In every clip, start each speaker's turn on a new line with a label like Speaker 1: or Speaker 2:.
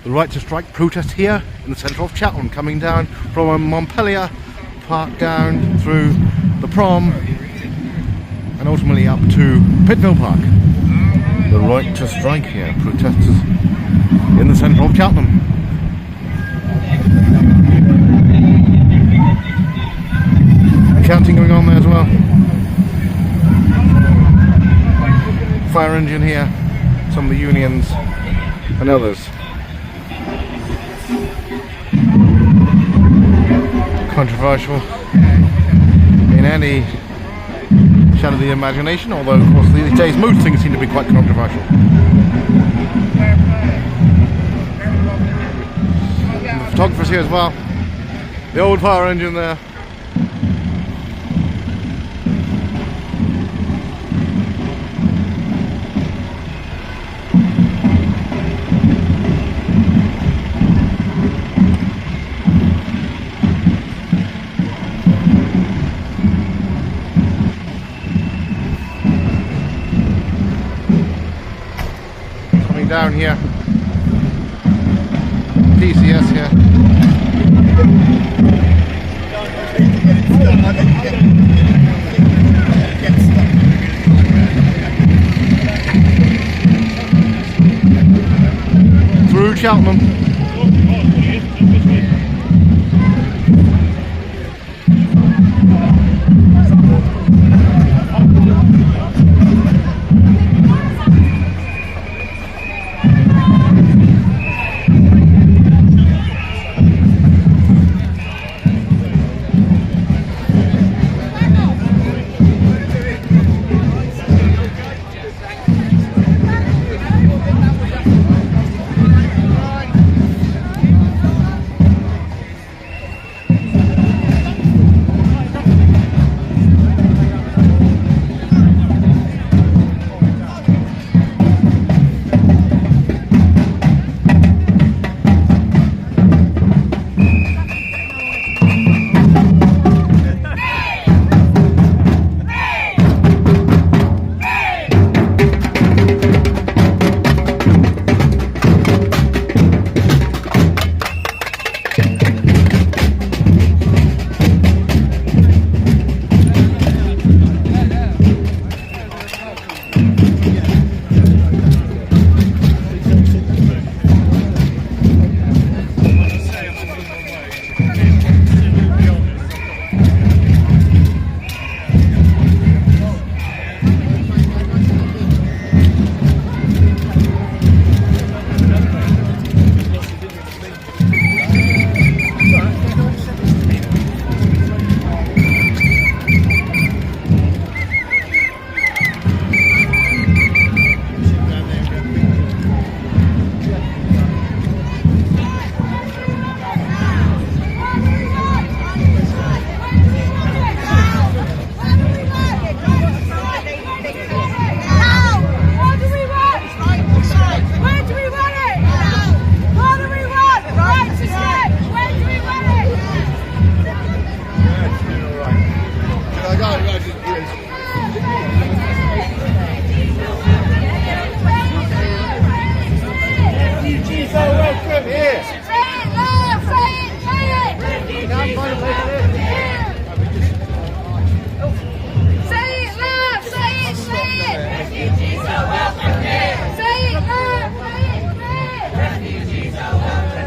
Speaker 1: The right to strike protest here in the centre of Cheltenham, coming down from Montpellier Park down through the prom and ultimately up to Pittville Park. The right to strike here, protesters in the centre of Cheltenham. Counting going on there as well. Fire engine here, some of the unions and others. Controversial in any shadow of the imagination, although of course these days most things seem to be quite controversial. And the photographers here as well. The old fire engine there. Down here, PCS here. Through Cheltenham.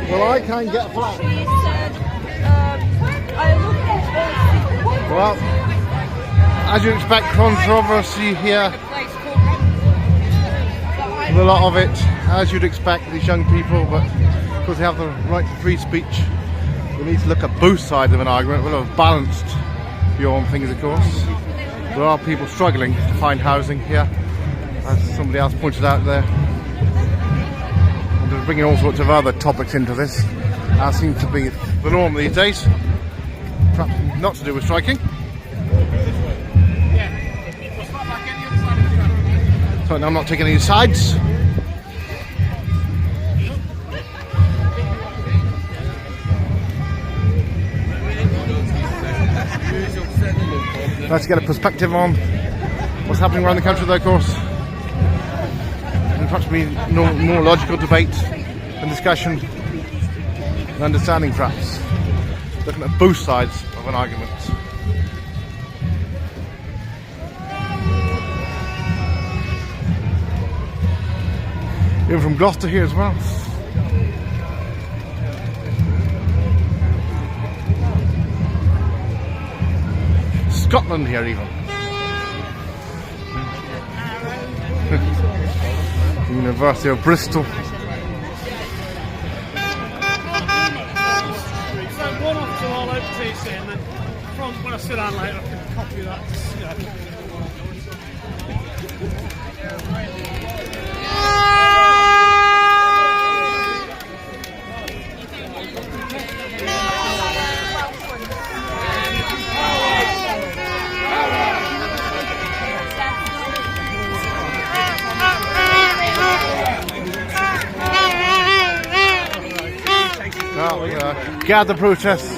Speaker 1: Well, I can't get a flat.
Speaker 2: She said,
Speaker 1: Well, as you expect, controversy here. A lot of it, as you'd expect, these young people, but because they have the right to free speech, we need to look at both sides of an argument. We'll have a balanced view on things, of course. There are people struggling to find housing here, as somebody else pointed out there. And they're bringing all sorts of other topics into this, as seems to be the norm these days. Perhaps not to do with striking. So I'm not taking any sides. Let's get a perspective on what's happening around the country, though, of course. There'll perhaps be more logical debate and discussion and understanding, perhaps. Looking at both sides of an argument. Even from Gloucester here as well. Scotland here even. University of Bristol.
Speaker 2: One off to all out TC, and then from when I sit down later I can copy that.
Speaker 1: Gather protests.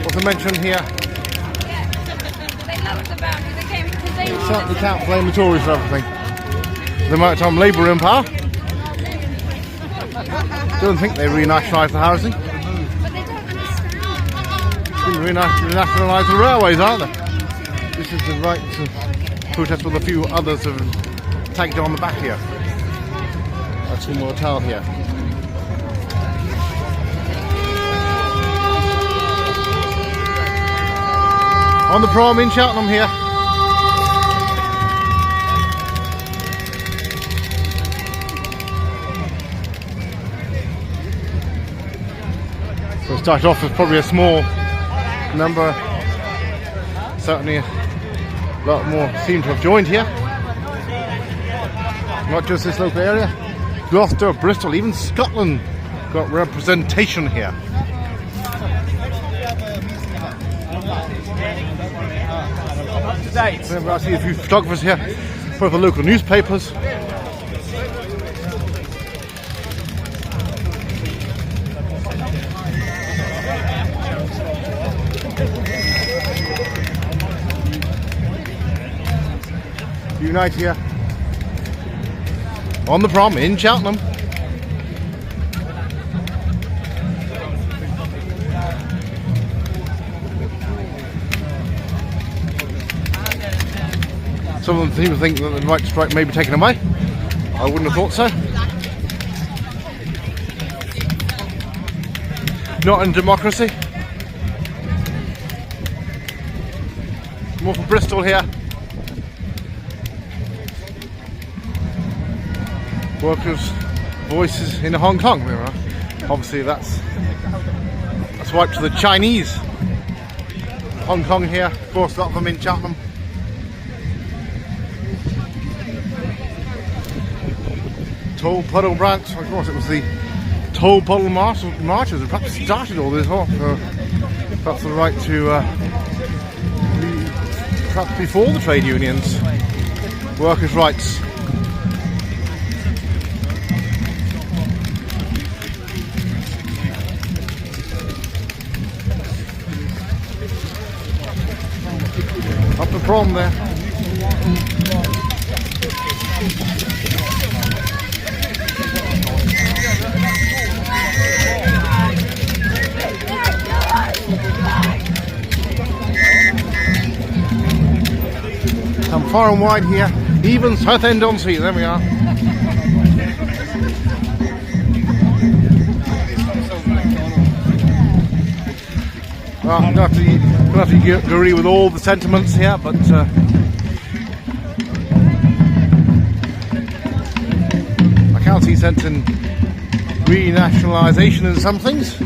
Speaker 1: What's mentioned here?
Speaker 3: They loved the boundary. They came because they
Speaker 1: Certainly can't blame the Tories for everything. The amount of time Labour were in power. Don't think they renationalised the housing.
Speaker 3: But they don't understand.
Speaker 1: Didn't renationalise the railways, aren't they? This is the right to protest with a few others have tagged on the back here. That's in Montpellier here. On the prom in Cheltenham here. So it started off with probably a small number. Certainly a lot more seem to have joined here. Not just this local area. Gloucester, Bristol, even Scotland got representation here. I see a few photographers here for the local newspapers. Unite here on the prom in Cheltenham. Some of them seem to think that the right to strike may be taken away. I wouldn't have thought so. Not in democracy. More from Bristol here. Workers' voices in Hong Kong. Obviously that's right to the Chinese. Hong Kong here, of course, a lot of them in Cheltenham. Toll Puddle branch, of course it was the Toll Puddle marches that perhaps started all this off. Perhaps the right to, perhaps before the trade unions, workers' rights. Up the prom there. Come far and wide here, even Southend-on-Sea, there we are. Well, I'm going to have to agree with all the sentiments here, but I can't see sense in renationalisation in some things.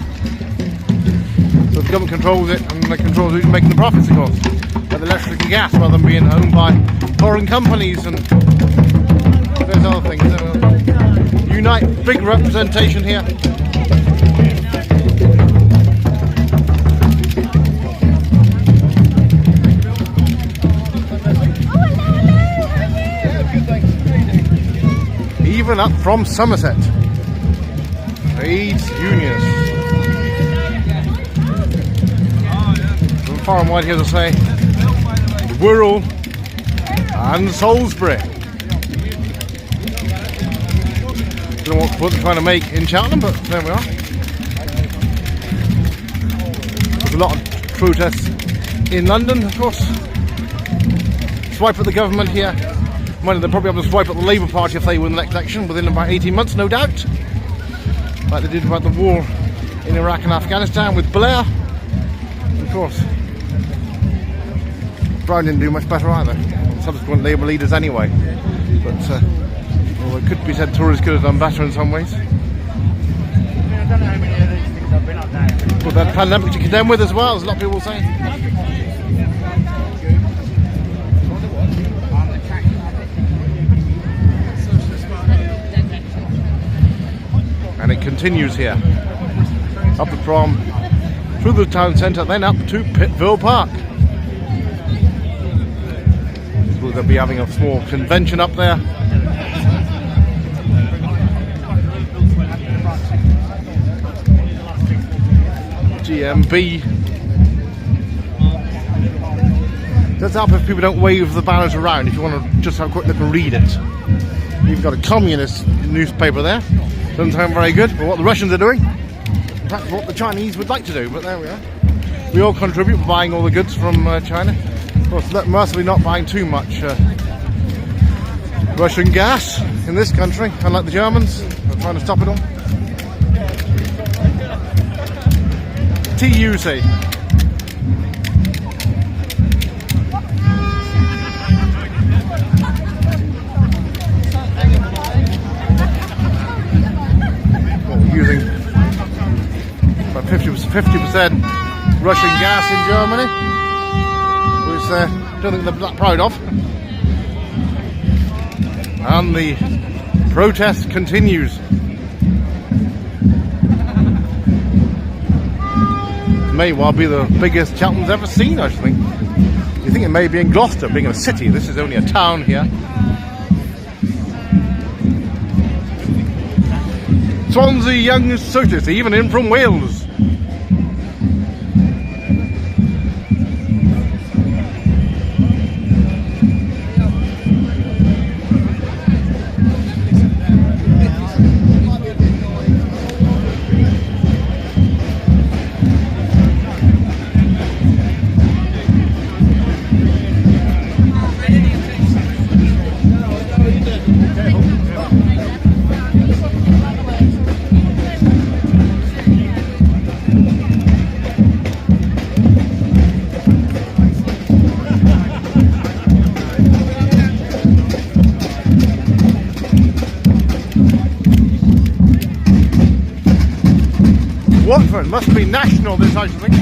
Speaker 1: So the government controls it, and they control who's making the profits, of course. Like the electric and gas, rather than being owned by foreign companies and those other things. Unite, big representation here. Even up from Somerset. Trades unions. From far and wide here to say Wirral and Salisbury. Don't know what they're trying to make in Cheltenham, but there we are. There's a lot of protests in London, of course. Swipe at the government here. Well, they'll probably have to swipe at the Labour Party if they win the next election within about 18 months, no doubt. Like they did about the war in Iraq and Afghanistan with Blair. Of course, Brown didn't do much better either. Subsequent Labour leaders anyway. But well, it could be said Tories could have done better in some ways. But that pandemic to contend with as well, as a lot of people say. And it continues here. Up the prom, through the town centre, then up to Pittville Park. So they'll be having a small convention up there. GMB. Does help if people don't wave the banners around, if you want to just have a quick look and read it. You've got a communist newspaper there. Doesn't sound very good, but what the Russians are doing, perhaps what the Chinese would like to do, but there we are. We all contribute by buying all the goods from China. Of course, mercifully not buying too much Russian gas in this country, unlike the Germans. They're trying to stop it all. TUC. Using about 50% Russian gas in Germany, which I don't think they're that proud of. And the protest continues. It may well be the biggest Cheltenham's ever seen, I should think. You think it may be in Gloucester, being a city. This is only a town here. Swansea young socialists, even in from Wales. Watford must be national, this I should think.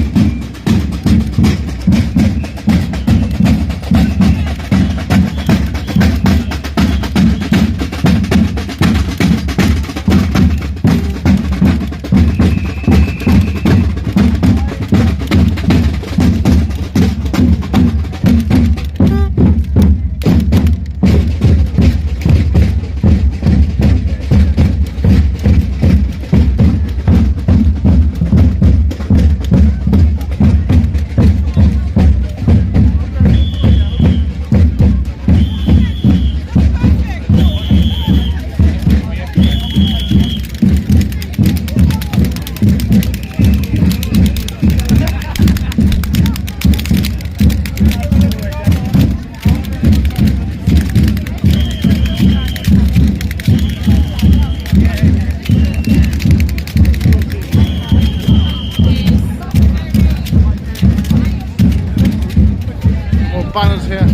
Speaker 1: Banners here.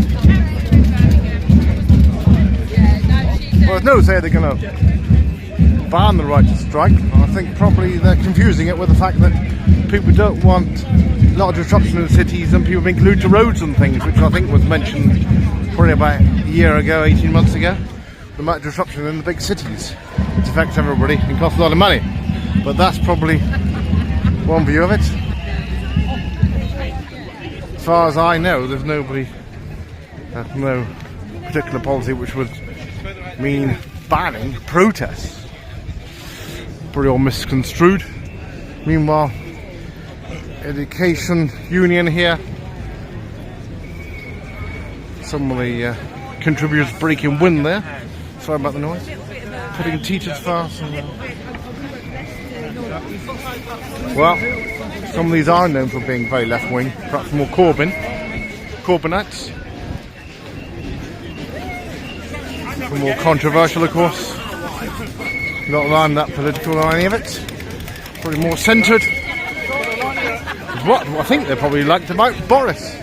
Speaker 1: Well, there's no say they're going to ban the right to strike. I think probably they're confusing it with the fact that people don't want a lot of disruption in cities and people being glued to roads and things, which I think was mentioned probably about a year ago, 18 months ago. The amount of disruption in the big cities, which affects everybody and costs a lot of money. But that's probably one view of it. As far as I know, there's no particular policy which would mean banning protests. Pretty all misconstrued. Meanwhile, Education Union here. Some of the contributors breaking wind there. Sorry about the noise. putting teachers first. Well, some of these are known for being very left-wing, perhaps more Corbynites. Some more controversial, of course. Not that I'm that political or any of it. Probably more centred. What I think they probably liked about Boris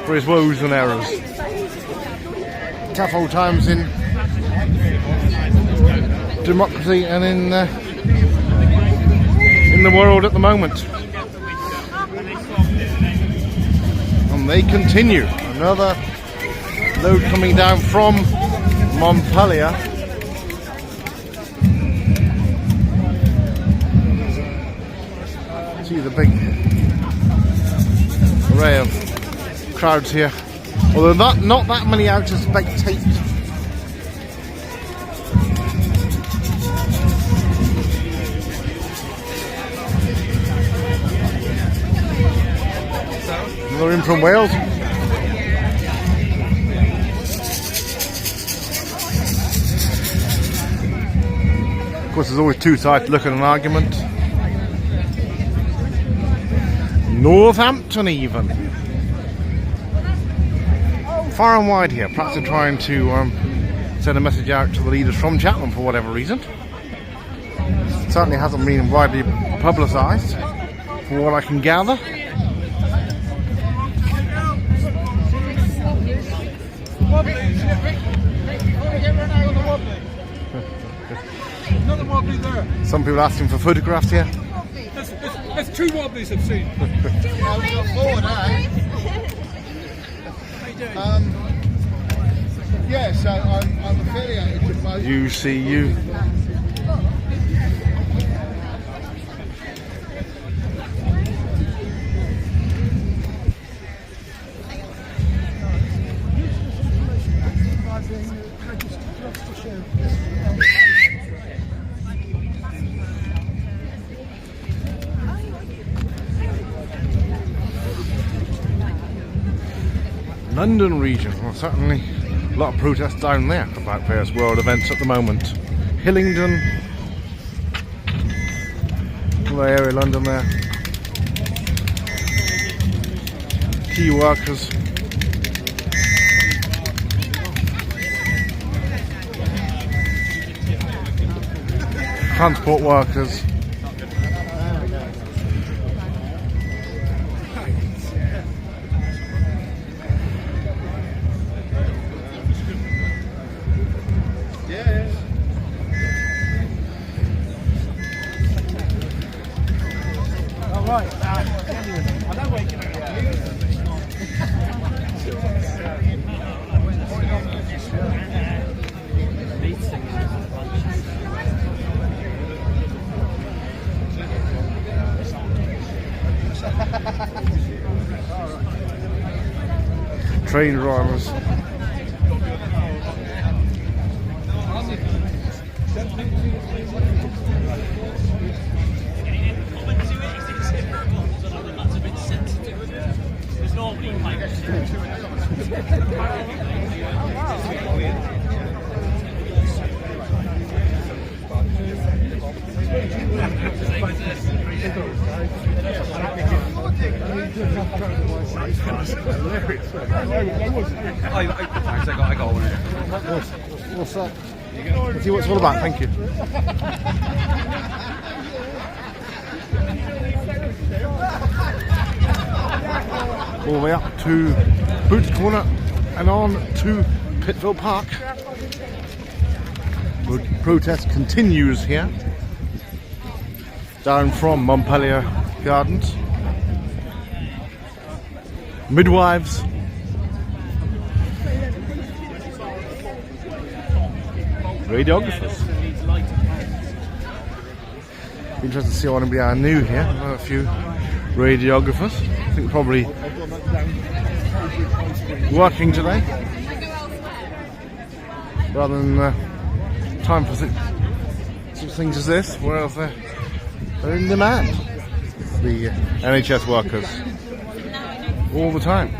Speaker 1: for his woes and errors. Tough old times in democracy and in the world at the moment. And they continue. Another load coming down from Montpellier. See the big array of crowds here. Although not that many out to spectate. Another in from Wales. Of course, there's always two sides to look at an argument. Northampton even. Far and wide here. Perhaps they're trying to send a message out to the leaders from Cheltenham for whatever reason. It certainly hasn't been widely publicised, for what I can gather. Some people asking for photographs here.
Speaker 2: There's two wobblies I've seen.
Speaker 4: Yeah, so I'm affiliated with both.
Speaker 1: UCU. London region, well, certainly a lot of protests down there about various world events at the moment. Hillingdon, all the area of London there. Key workers. Transport workers. Train drivers.
Speaker 4: I got one.
Speaker 1: What's that? Let's see what it's all about, thank you. All the way up to Boots Corner and on to Pittville Park. The protest continues here, down from Montpellier Gardens. Midwives, radiographers. Interesting to see what anybody are new here. A few radiographers. I think probably working today, rather than time for such things as this, whereas they're in demand. The NHS workers. All the time.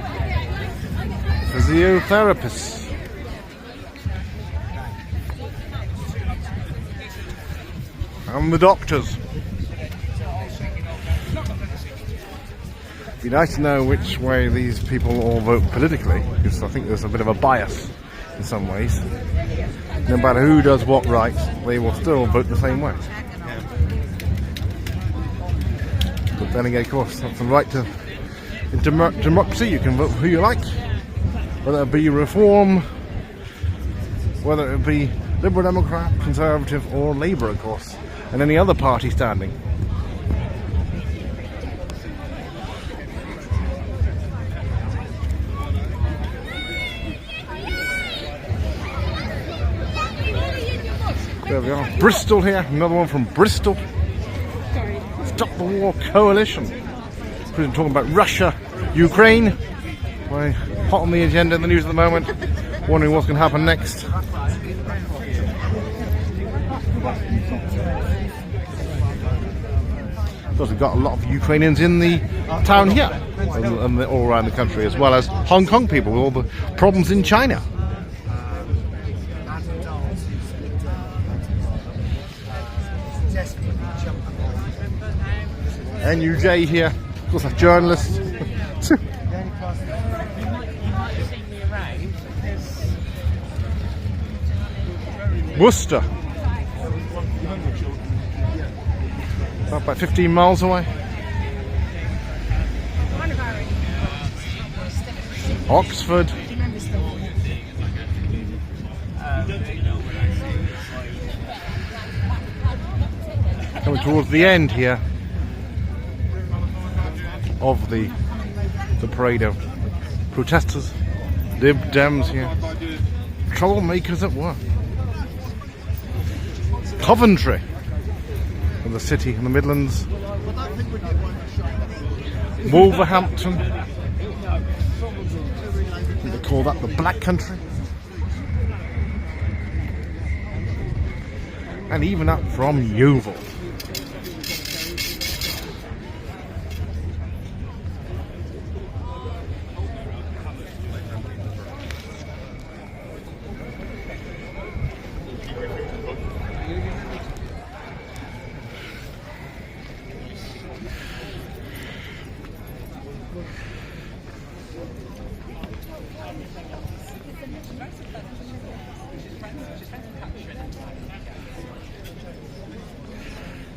Speaker 1: Physiotherapists. and the doctors. It'd be nice to know which way these people all vote politically, because I think there's a bit of a bias in some ways. No matter who does what right, they will still vote the same way. But then again, of course, that's the right to in democracy. You can vote for who you like, whether it be Reform, whether it be Liberal Democrat, Conservative or Labour, of course, and any other party standing. There we are, Bristol here, another one from Bristol. Stop the War Coalition. We're talking about Russia, Ukraine. We're hot on the agenda in the news at the moment. Wondering what's going to happen next. Because we've got a lot of Ukrainians in the town here, and all around the country, as well as Hong Kong people with all the problems in China. NUJ here, of course, a journalist. Worcester, about 15 miles away. Oxford. Coming towards the end here of the parade of protesters, Lib Dems here, troublemakers at work. Coventry, of the city in the Midlands. Wolverhampton, they call that the Black Country. And even up from Yeovil.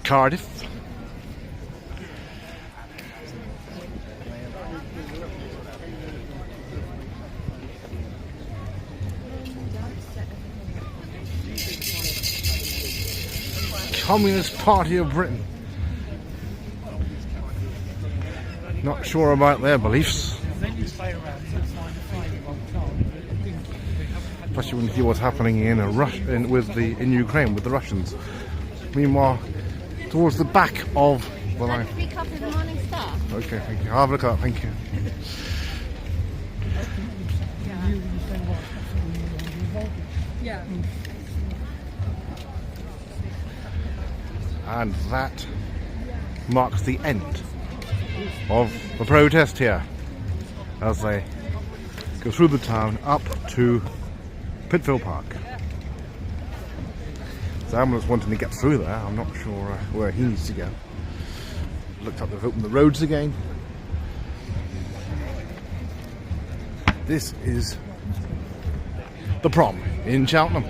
Speaker 1: Cardiff. Communist Party of Britain. Not sure about their beliefs. Especially when you see what's happening in Ukraine with the Russians. Meanwhile, towards the back of the line. Okay, thank you. I'll have a look at that, thank you.
Speaker 3: Yeah.
Speaker 1: And that marks the end of the protest here as they go through the town up to Pittville Park. Samuel's wanting to get through there. I'm not sure where he needs to go. Looked up, they've opened the roads again. This is the prom in Cheltenham.